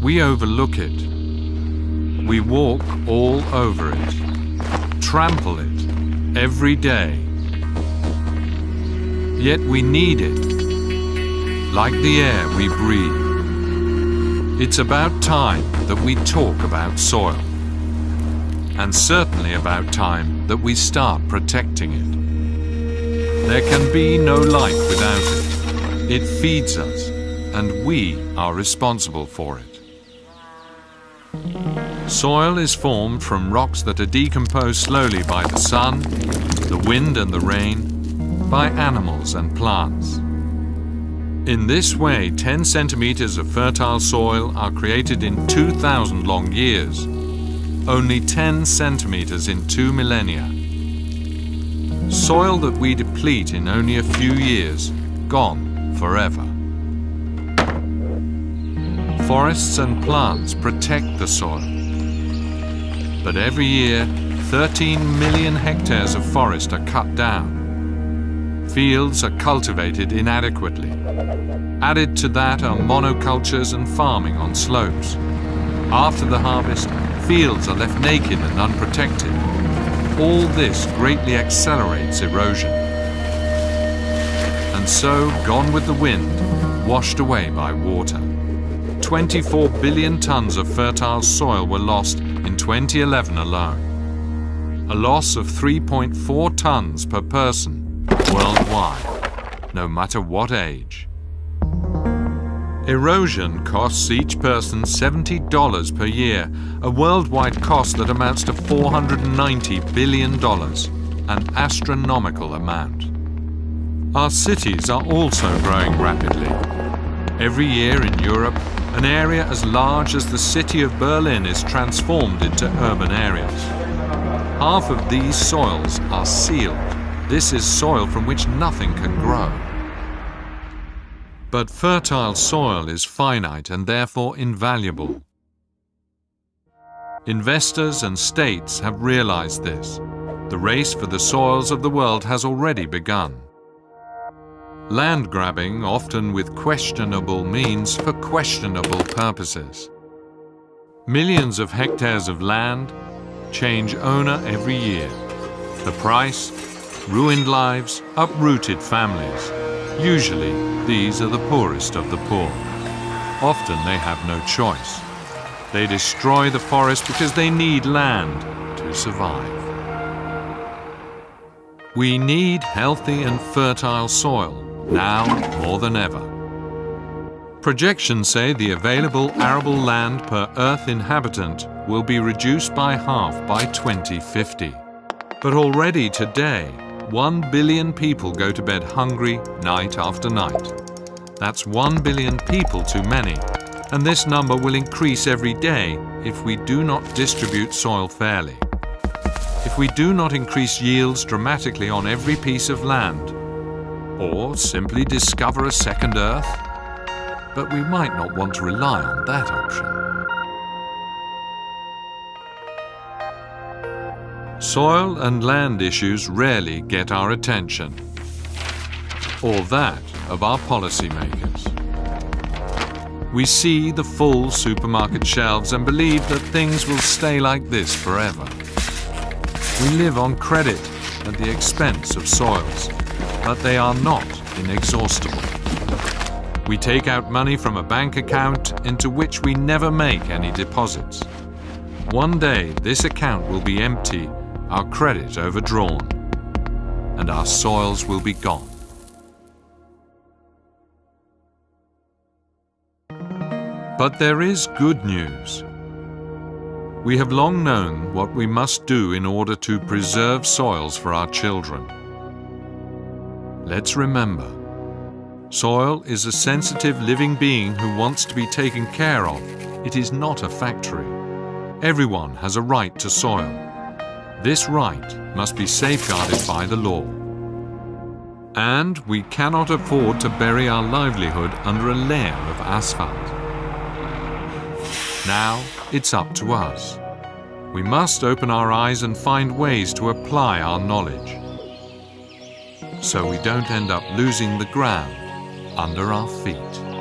we overlook it. We walk all over it, trample it every day. Yet we need it, like the air we breathe. It's about time that we talk about soil, and certainly about time that we start protecting it. There can be no life without it. It feeds us, and we are responsible for it. Soil is formed from rocks that are decomposed slowly by the sun, the wind and the rain, by animals and plants. In this way, 10 centimeters of fertile soil are created in 2,000 long years, only 10 centimeters in 2 millennia. Soil that we deplete in only a few years, gone forever. Forests and plants protect the soil. But every year, 13 million hectares of forest are cut down. Fields are cultivated inadequately. Added to that are monocultures and farming on slopes. After the harvest, fields are left naked and unprotected. All this greatly accelerates erosion. And so, gone with the wind, washed away by water. 24 billion tons of fertile soil were lost in 2011 alone. A loss of 3.4 tons per person worldwide, no matter what age. Erosion costs each person $70 per year, a worldwide cost that amounts to $490 billion, an astronomical amount. Our cities are also growing rapidly. Every year in Europe, an area as large as the city of Berlin is transformed into urban areas. Half of these soils are sealed. This is soil from which nothing can grow. But fertile soil is finite and therefore invaluable. Investors and states have realized this. The race for the soils of the world has already begun. Land grabbing, often with questionable means for questionable purposes. Millions of hectares of land change owner every year. The price? Ruined lives, uprooted families. Usually, these are the poorest of the poor. Often they have no choice. They destroy the forest because they need land to survive. We need healthy and fertile soil, now more than ever. Projections say the available arable land per Earth inhabitant will be reduced by half by 2050. But already today, 1 billion people go to bed hungry night after night. That's 1 billion people too many, and this number will increase every day if we do not distribute soil fairly. If we do not increase yields dramatically on every piece of land, or simply discover a second Earth, but we might not want to rely on that option. Soil and land issues rarely get our attention, or that of our policymakers. We see the full supermarket shelves and believe that things will stay like this forever. We live on credit at the expense of soils, but they are not inexhaustible. We take out money from a bank account into which we never make any deposits. One day this account will be empty, our credit overdrawn, and our soils will be gone. But there is good news. We have long known what we must do in order to preserve soils for our children. Let's remember, soil is a sensitive living being who wants to be taken care of. It is not a factory. Everyone has a right to soil. This right must be safeguarded by the law. And we cannot afford to bury our livelihood under a layer of asphalt. Now it's up to us. We must open our eyes and find ways to apply our knowledge, so we don't end up losing the ground under our feet.